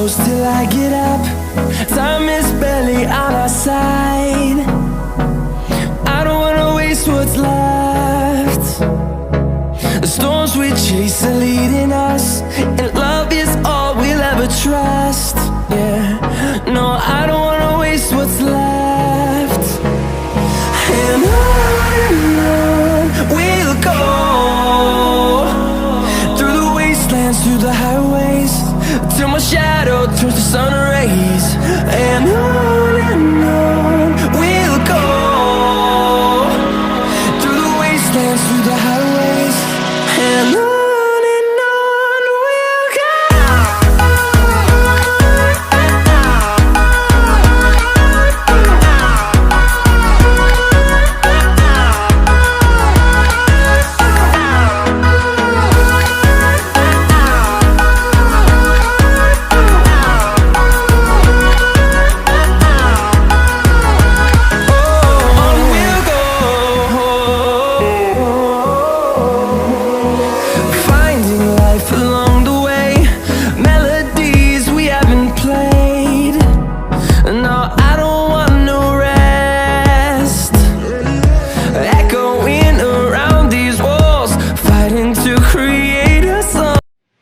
close till I get up. Time is barely on our side. I don't wanna waste what's left. The storms we chase are leading us, and love is all we'll ever trust. Yeah, no, I don't wanna waste what's left. And on we'll go, through the wastelands, through the highways, till my shadow turns to sun